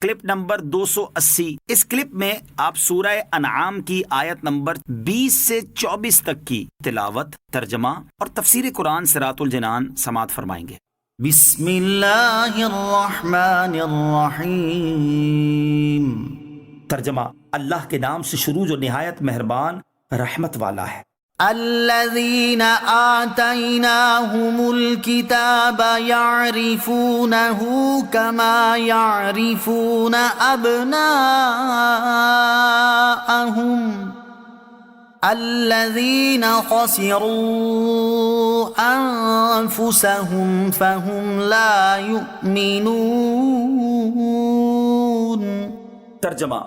Clip number 280۔ اس clip میں آپ سورہ انعام کی آیت نمبر 20 سے 24 تک کی تلاوت، ترجمہ اور تفسیر قرآن صراط الجنان سماعت فرمائیں گے۔ بسم اللہ الرحمن الرحیم۔ ترجمہ: اللہ کے نام سے شروع جو نہایت مہربان رحمت والا ہے۔ الذین آتیناہم الکتاب یعرفونہ کما یعرفون ابناءہم الذین خسروا انفسہم فہم لا یؤمنون۔ ترجمہ: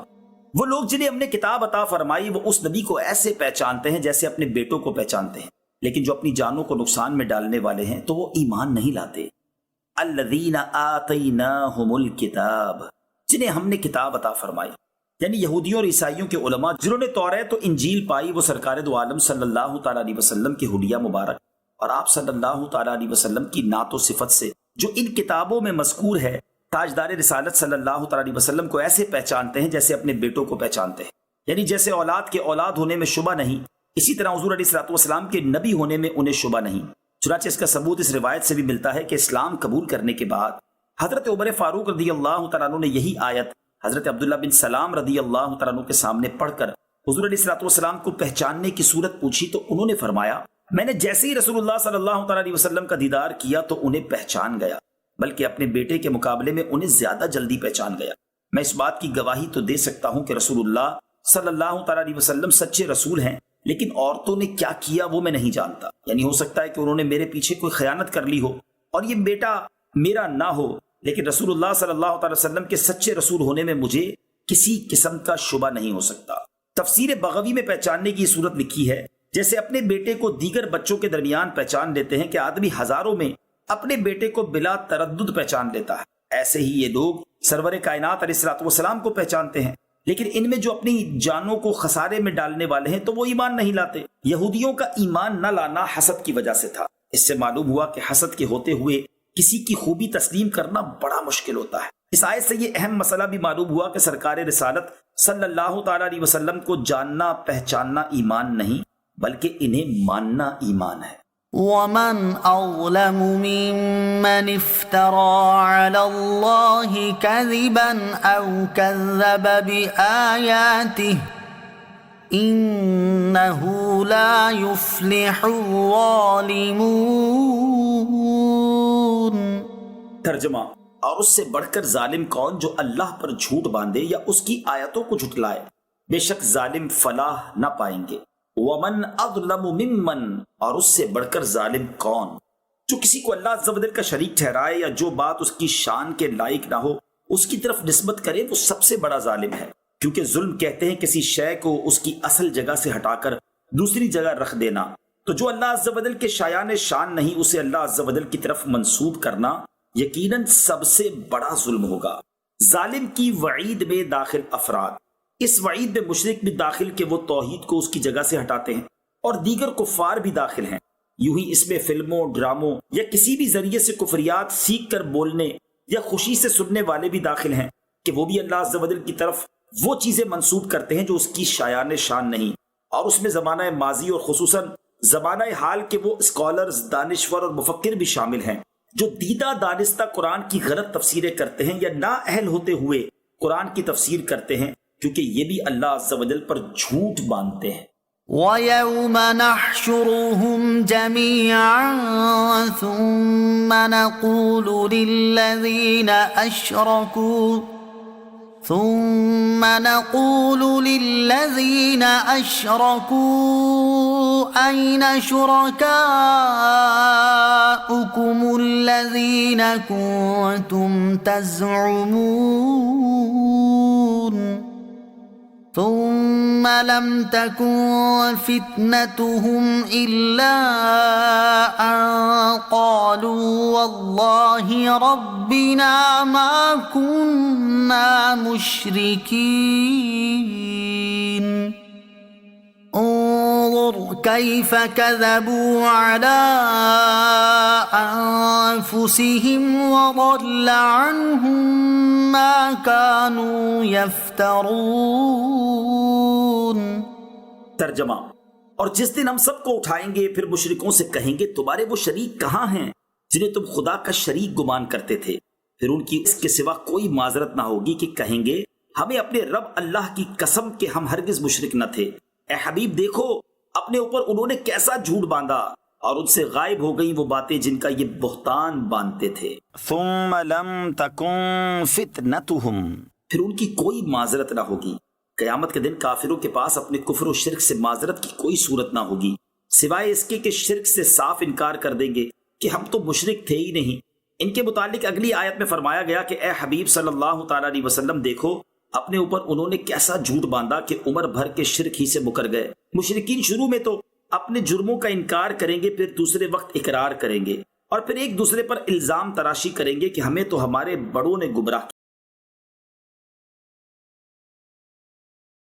وہ لوگ جنہیں ہم نے کتاب عطا فرمائی وہ اس نبی کو ایسے پہچانتے ہیں جیسے اپنے بیٹوں کو پہچانتے ہیں، لیکن جو اپنی جانوں کو نقصان میں ڈالنے والے ہیں تو وہ ایمان نہیں لاتے۔ الذین آتیناہم الکتاب، جنہیں ہم نے کتاب عطا فرمائی، یعنی یہودیوں اور عیسائیوں کے علماء جنہوں نے توریت و انجیل پائی، وہ سرکار دو عالم صلی اللہ تعالیٰ علیہ وسلم کے حلیہ مبارک اور آپ صلی اللہ تعالیٰ علیہ وسلم کی نعت و صفت سے جو ان کتابوں میں مذکور ہے، تاجدار رسالت صلی اللہ تعالیٰ علیہ وسلم کو ایسے پہچانتے ہیں جیسے اپنے بیٹوں کو پہچانتے ہیں، یعنی جیسے اولاد کے اولاد ہونے میں شبہ نہیں، اسی طرح حضور علیہ الصلوۃ والسلام کے نبی ہونے میں انہیں شبہ نہیں۔ چنانچہ اس کا ثبوت اس روایت سے بھی ملتا ہے کہ اسلام قبول کرنے کے بعد حضرت عمر فاروق رضی اللہ تعالیٰ عنہ نے یہی آیت حضرت عبداللہ بن سلام رضی اللہ تعالیٰ عنہ کے سامنے پڑھ کر حضور علیہ الصلوۃ والسلام کو پہچاننے کی صورت پوچھی تو انہوں نے فرمایا، میں نے جیسے ہی رسول اللہ صلی اللہ تعالیٰ علیہ وسلم کا دیدار کیا تو انہیں پہچان گیا، بلکہ اپنے بیٹے کے مقابلے میں انہیں زیادہ جلدی پہچان گیا۔ میں اس بات کی گواہی تو دے سکتا ہوں کہ رسول اللہ صلی اللہ تعالیٰ علیہ وسلم سچے رسول ہیں، لیکن عورتوں نے کیا کیا وہ میں نہیں جانتا، یعنی ہو سکتا ہے کہ انہوں نے میرے پیچھے کوئی خیانت کر لی ہو اور یہ بیٹا میرا نہ ہو، لیکن رسول اللہ صلی اللہ تعالیٰ وسلم کے سچے رسول ہونے میں مجھے کسی قسم کا شبہ نہیں ہو سکتا۔ تفسیر بغوی میں پہچاننے کی صورت لکھی ہے جیسے اپنے بیٹے کو دیگر بچوں کے درمیان پہچان لیتے ہیں کہ آدمی ہزاروں میں اپنے بیٹے کو بلا تردد پہچان لیتا ہے، ایسے ہی یہ لوگ سرور کائنات علیہ الصلوۃ والسلام کو پہچانتے ہیں، لیکن ان میں جو اپنی جانوں کو خسارے میں ڈالنے والے ہیں تو وہ ایمان نہیں لاتے۔ یہودیوں کا ایمان نہ لانا حسد کی وجہ سے تھا۔ اس سے معلوم ہوا کہ حسد کے ہوتے ہوئے کسی کی خوبی تسلیم کرنا بڑا مشکل ہوتا ہے۔ اس آیت سے یہ اہم مسئلہ بھی معلوم ہوا کہ سرکار رسالت صلی اللہ تعالیٰ علیہ وسلم کو جاننا پہچاننا ایمان نہیں بلکہ انہیں ماننا ایمان ہے۔ ومن اظلم ممن افترى على الله كذبا او كذب بآياته انه لا يفلح الظالمون۔ ترجمہ: اور اس سے بڑھ کر ظالم کون جو اللہ پر جھوٹ باندھے یا اس کی آیتوں کو جھٹلائے، بے شک ظالم فلاح نہ پائیں گے۔ ومن اظلم ممن، اور اس سے بڑھ کر ظالم کون جو کسی کو اللہ عز و جل کا شریک ٹھہرائے یا جو بات اس کی شان کے لائق نہ ہو اس کی طرف نسبت کرے، وہ سب سے بڑا ظالم ہے، کیونکہ ظلم کہتے ہیں کسی شے کو اس کی اصل جگہ سے ہٹا کر دوسری جگہ رکھ دینا، تو جو اللہ عز و جل کے شایان شان نہیں اسے اللہ عز و جل کی طرف منسوب کرنا یقیناً سب سے بڑا ظلم ہوگا۔ ظالم کی وعید میں داخل افراد، اس وعید میں مشرک بھی داخل کہ وہ توحید کو اس کی جگہ سے ہٹاتے ہیں، اور دیگر کفار بھی داخل ہیں۔ یوں ہی اس میں فلموں، ڈراموں یا کسی بھی ذریعے سے کفریات سیکھ کر بولنے یا خوشی سے سننے والے بھی داخل ہیں کہ وہ بھی اللہ عز و جل کی طرف وہ چیزیں منسوب کرتے ہیں جو اس کی شایان شان نہیں، اور اس میں زمانہ ماضی اور خصوصاً زمانہ حال کے وہ اسکالرز، دانشور اور مفکر بھی شامل ہیں جو دیدہ دانستہ قرآن کی غلط تفسیریں کرتے ہیں یا نااہل ہوتے ہوئے قرآن کی تفسیر کرتے ہیں، کیونکہ یہ بھی اللہ عز و جل پر جھوٹ باندھتے ہیں۔ وَيَوْمَ نَحْشُرُهُمْ جَمِيعًا ثُمَّ نَقُولُ لِلَّذِينَ أَشْرَكُوا أَيْنَ شُرَكَاؤُكُمُ الَّذِينَ كُنتُمْ تَزْعُمُونَ ثم لم تكن فتنتهم إلا أن قالوا والله ربنا ما كنا مشركين انظر كيف كذبوا على أنفسهم وضل عنهم ما كانوا يفترون. ترجمہ: اور جس دن ہم سب کو اٹھائیں گے پھر مشرکوں سے کہیں گے تمہارے وہ شریک کہاں ہیں جنہیں تم خدا کا شریک گمان کرتے تھے. پھر ان کی اس کے سوا کوئی معذرت نہ ہوگی کہ کہیں گے ہمیں اپنے رب اللہ کی قسم کہ ہم ہرگز مشرک نہ تھے. اے حبیب دیکھو اپنے اوپر انہوں نے کیسا جھوٹ باندھا اور ان سے غائب ہو گئی وہ باتیں جن کا یہ بہتان باندھتے تھے. ثم لم تكن فتنتهم، پھر ان کی کوئی معذرت نہ ہوگی. قیامت کے دن کافروں کے پاس اپنے کفر و شرک سے معذرت کی کوئی صورت نہ ہوگی سوائے اس کے کہ شرک سے صاف انکار کر دیں گے کہ ہم تو مشرک تھے ہی نہیں. ان کے متعلق اگلی آیت میں فرمایا گیا کہ اے حبیب صلی اللہ تعالیٰ علیہ وسلم دیکھو اپنے اوپر انہوں نے کیسا جھوٹ باندھا کہ عمر بھر کے شرک ہی سے مکر گئے. مشرکین شروع میں تو اپنے جرموں کا انکار کریں گے، پھر دوسرے وقت اقرار کریں گے اور پھر ایک دوسرے پر الزام تراشی کریں گے کہ ہمیں تو ہمارے بڑوں نے گمراہ